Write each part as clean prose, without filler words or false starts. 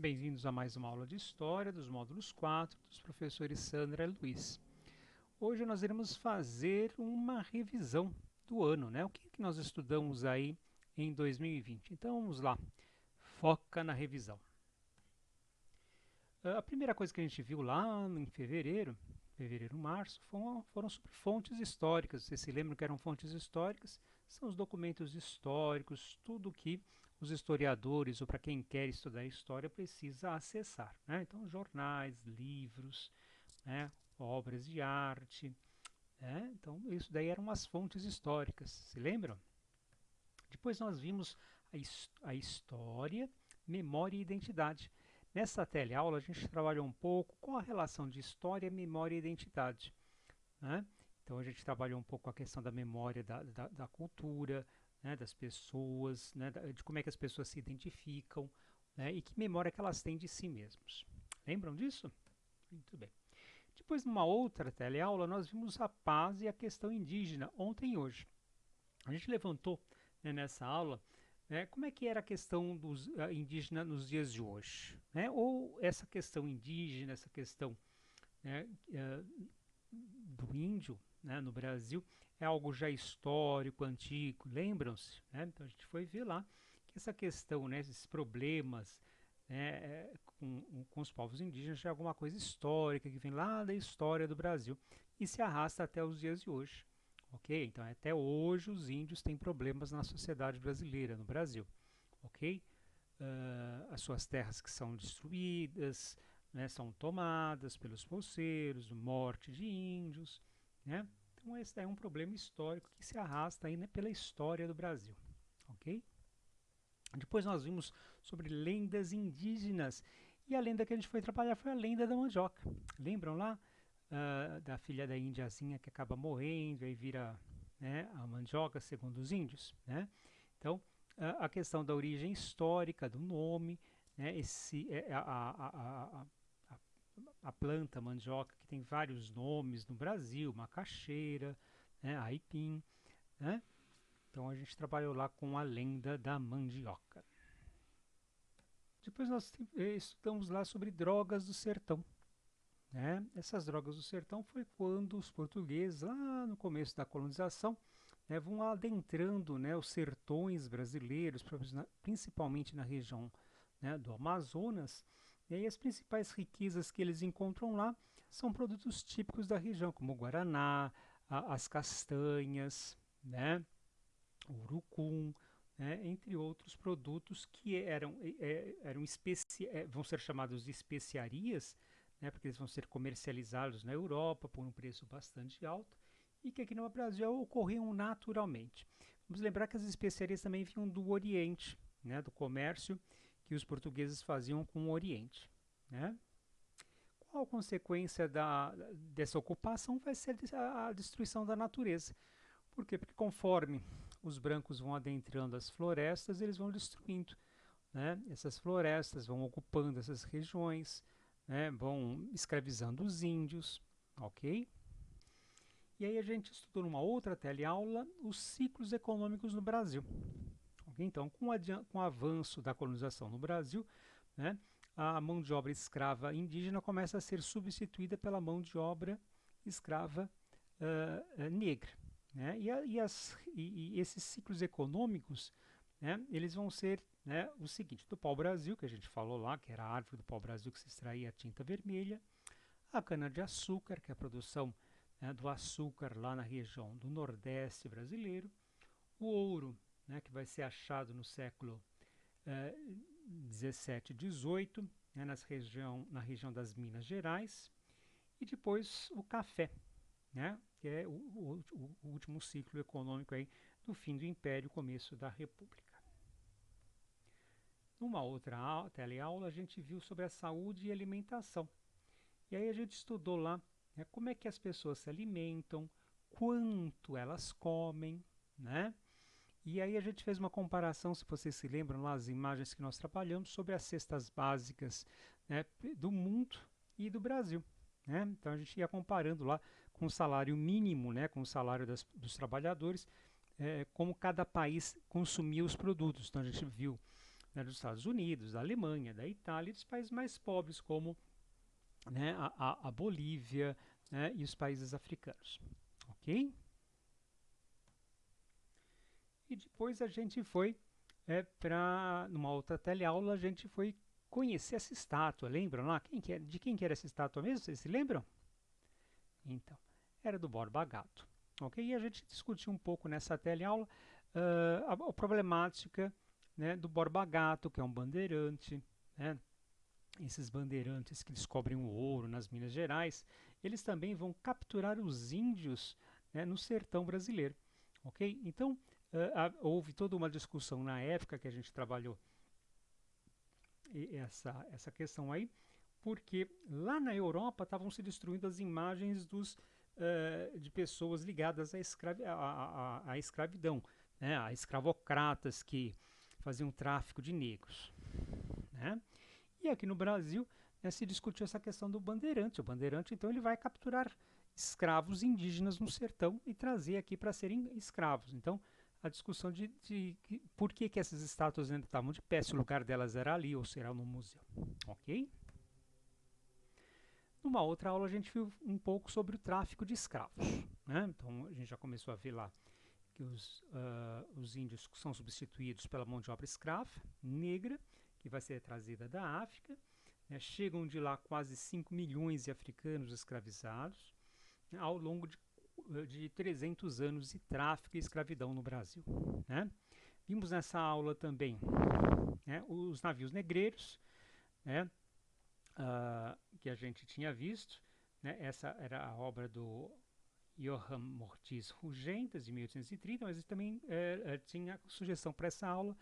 Bem-vindos a mais uma aula de História dos módulos 4 dos professores Sandra e Luiz. Hoje nós iremos fazer uma revisão do ano, né? O que nós estudamos aí em 2020? Então vamos lá, foca na revisão. A primeira coisa que a gente viu lá em fevereiro, março, foram sobre fontes históricas. Vocês se lembram que eram fontes históricas? São os documentos históricos, tudo que os historiadores ou para quem quer estudar história precisa acessar, né? Então, jornais, livros, né? Obras de arte, né? Então, isso daí eram as fontes históricas, se lembram? Depois nós vimos a história, memória e identidade. Nessa teleaula a gente trabalhou um pouco com a relação de história, memória e identidade, né? Então a gente trabalhou um pouco a questão da memória da cultura, né, das pessoas, né, de como é que as pessoas se identificam, né, e que memória que elas têm de si mesmos. Lembram disso? Muito bem. Depois, numa outra teleaula, nós vimos a paz e a questão indígena, ontem e hoje. A gente levantou, né, nessa aula, né, como é que era a questão dos indígena nos dias de hoje, né? Ou essa questão indígena, essa questão, né, do índio, né, no Brasil, é algo já histórico, antigo, lembram-se? Né? Então a gente foi ver lá que essa questão, né, esses problemas, né, com os povos indígenas já é alguma coisa histórica que vem lá da história do Brasil e se arrasta até os dias de hoje. Ok? Então, até hoje os índios têm problemas na sociedade brasileira, no Brasil. Ok? As suas terras que são destruídas, né, são tomadas pelos poceiros, morte de índios, né? Então, esse é um problema histórico que se arrasta aí, né, pela história do Brasil. Ok? Depois nós vimos sobre lendas indígenas. E a lenda que a gente foi trabalhar foi a lenda da mandioca. Lembram lá? Da filha da índiazinha que acaba morrendo e vira, né, a mandioca, segundo os índios, né? Então, a questão da origem histórica do nome, né, a planta mandioca que tem vários nomes no Brasil, macaxeira, né, aipim, né? Então a gente trabalhou lá com a lenda da mandioca. Depois nós estudamos lá sobre drogas do sertão, né? Essas drogas do sertão foi quando os portugueses, lá no começo da colonização, né, vão adentrando, né, os sertões brasileiros, principalmente na região, né, do Amazonas. E aí as principais riquezas que eles encontram lá são produtos típicos da região, como o guaraná, as castanhas, né, o urucum, né, entre outros produtos que vão ser chamados de especiarias, né, porque eles vão ser comercializados na Europa por um preço bastante alto e que aqui no Brasil ocorriam naturalmente. Vamos lembrar que as especiarias também vinham do Oriente, né, do comércio que os portugueses faziam com o Oriente, né? Qual a consequência dessa ocupação? Vai ser a destruição da natureza. Por quê? Porque conforme os brancos vão adentrando as florestas, eles vão destruindo, né, essas florestas, vão ocupando essas regiões, né, vão escravizando os índios, ok? E aí a gente estudou numa outra teleaula os ciclos econômicos no Brasil. Okay? Então, com o avanço da colonização no Brasil, né, a mão de obra escrava indígena começa a ser substituída pela mão de obra escrava negra. Né? E esses ciclos econômicos, né, eles vão ser, né, o seguinte: do pau-brasil, que a gente falou lá, que era a árvore do pau-brasil que se extraía a tinta vermelha, a cana-de-açúcar, que é a produção, né, do açúcar lá na região do Nordeste brasileiro, o ouro, né, que vai ser achado no século 17 e 18, né, na região das Minas Gerais, e depois o café, né, que é o último ciclo econômico aí do fim do Império, começo da República. Numa outra teleaula, a gente viu sobre a saúde e alimentação. E aí a gente estudou lá, né, como é que as pessoas se alimentam, quanto elas comem, né? E aí a gente fez uma comparação, se vocês se lembram lá, as imagens que nós trabalhamos sobre as cestas básicas, né, do mundo e do Brasil. Né? Então a gente ia comparando lá com o salário mínimo, né, com o salário dos trabalhadores, como cada país consumia os produtos. Então a gente viu né, dos Estados Unidos, da Alemanha, da Itália e dos países mais pobres, como, né, a Bolívia, né, e os países africanos. Ok? E depois a gente foi para, numa outra teleaula, a gente foi conhecer essa estátua. Lembram lá? De quem que era essa estátua mesmo? Vocês se lembram? Então, era do Borba Gato. Ok? E a gente discutiu um pouco nessa teleaula a problemática, né, do Borba Gato, que é um bandeirante, né? Esses bandeirantes que descobrem o ouro nas Minas Gerais, eles também vão capturar os índios, né, no sertão brasileiro. Ok? Então, houve toda uma discussão na época que a gente trabalhou essa questão aí, porque lá na Europa estavam se destruindo as imagens de pessoas ligadas à escravidão, né, a escravocratas que faziam tráfico de negros. Né? E aqui no Brasil, né, se discutiu essa questão do bandeirante. O bandeirante, então, ele vai capturar escravos indígenas no sertão e trazer aqui para serem escravos. Então, a discussão de por que essas estátuas ainda estavam de pé, se o lugar delas era ali ou será no museu. Ok? Numa outra aula, a gente viu um pouco sobre o tráfico de escravos. Né? Então, a gente já começou a ver lá que os índios são substituídos pela mão de obra escrava, negra, que vai ser trazida da África. Né? Chegam de lá quase 5 milhões de africanos escravizados, né, ao longo de 300 anos de tráfico e escravidão no Brasil. Né? Vimos nessa aula também, né, os navios negreiros, né, que a gente tinha visto. Né? Essa era a obra do Johann Mortis Rugentas, de 1830, mas também tinha sugestão para essa aula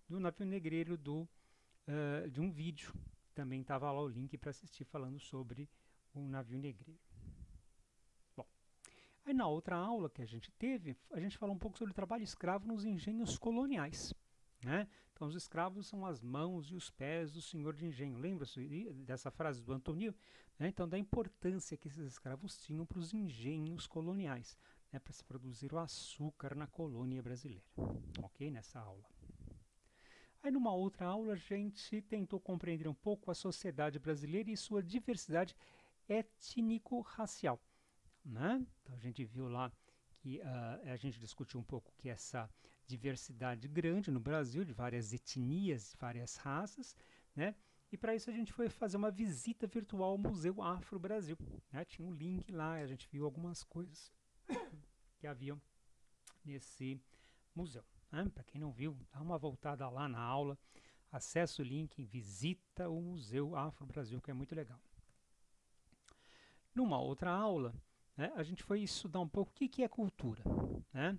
do navio negreiro de um vídeo. Também estava lá o link para assistir falando sobre o navio negreiro. Bom, aí na outra aula que a gente teve, a gente falou um pouco sobre o trabalho escravo nos engenhos coloniais. Né? Então, os escravos são as mãos e os pés do senhor de engenho. Lembra-se dessa frase do Antonio? Né? Então, da importância que esses escravos tinham para os engenhos coloniais, né? Para se produzir o açúcar na colônia brasileira. Ok? Nessa aula. Aí, numa outra aula, a gente tentou compreender um pouco a sociedade brasileira e sua diversidade étnico-racial. Né? Então, a gente viu lá que a gente discutiu um pouco que essa diversidade grande no Brasil, de várias etnias, várias raças, né? E para isso a gente foi fazer uma visita virtual ao Museu Afro-Brasil. Né? Tinha um link lá, a gente viu algumas coisas que haviam nesse museu. Né? Para quem não viu, dá uma voltada lá na aula, acessa o link, visita o Museu Afro-Brasil, que é muito legal. Numa outra aula, né, a gente foi estudar um pouco o que é cultura. Né?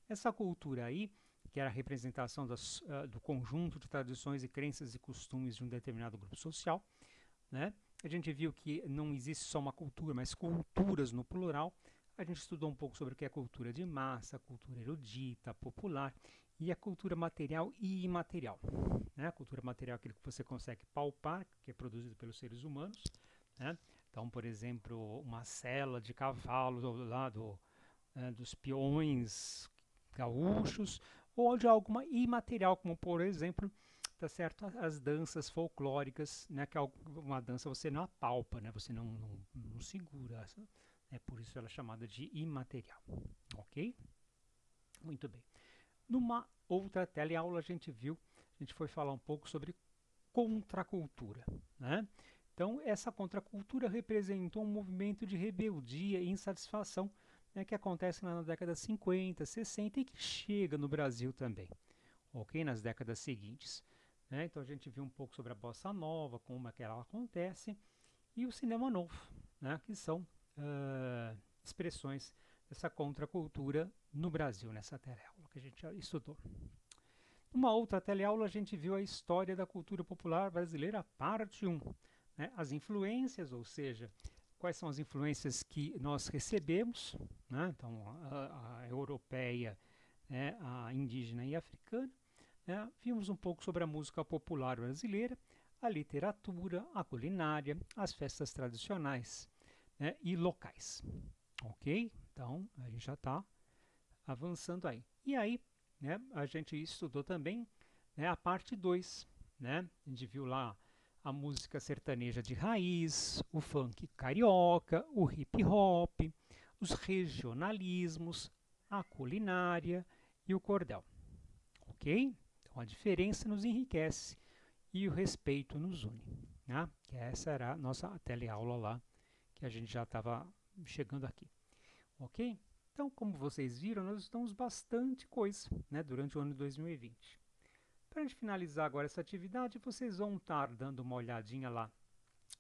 Essa cultura aí, que era a representação do conjunto de tradições e crenças e costumes de um determinado grupo social, né? A gente viu que não existe só uma cultura, mas culturas no plural. A gente estudou um pouco sobre o que é cultura de massa, cultura erudita, popular, e a cultura material e imaterial. Né? A cultura material é aquilo que você consegue palpar, que é produzido pelos seres humanos. Né? Então, por exemplo, uma sela de cavalo lá dos peões gaúchos, ou de alguma imaterial, como por exemplo, tá certo, as danças folclóricas, né, que é uma dança você não apalpa, né, você não segura, por isso ela é chamada de imaterial, ok? Muito bem. Numa outra teleaula a gente foi falar um pouco sobre contracultura, né? Então, essa contracultura representou um movimento de rebeldia e insatisfação, né, que acontece na década de 50, 60 e que chega no Brasil também, ok? Nas décadas seguintes. Né? Então, a gente viu um pouco sobre a bossa nova, como é que ela acontece, e o cinema novo, né, que são expressões dessa contracultura no Brasil, nessa teleaula que a gente já estudou. Numa outra teleaula, a gente viu a história da cultura popular brasileira, parte 1. Né? As influências, ou seja, quais são as influências que nós recebemos, né? Então, a europeia, né? A indígena e a africana. Né? Vimos um pouco sobre a música popular brasileira, a literatura, a culinária, as festas tradicionais, né? E locais. Ok? Então, a gente já está avançando aí. E aí, né, a gente estudou também, né, a parte 2, né? A gente viu lá a música sertaneja de raiz, o funk carioca, o hip hop, os regionalismos, a culinária e o cordel, ok? Então a diferença nos enriquece e o respeito nos une, né? Que essa era a nossa teleaula lá, que a gente já estava chegando aqui, ok? Então, como vocês viram, nós estamos bastante coisa, né, durante o ano de 2020. Para a gente finalizar agora essa atividade, vocês vão estar dando uma olhadinha lá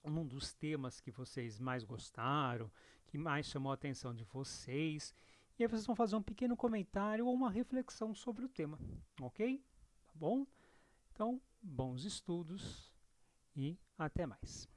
num dos temas que vocês mais gostaram, que mais chamou a atenção de vocês, e aí vocês vão fazer um pequeno comentário ou uma reflexão sobre o tema, ok? Tá bom? Então, bons estudos e até mais.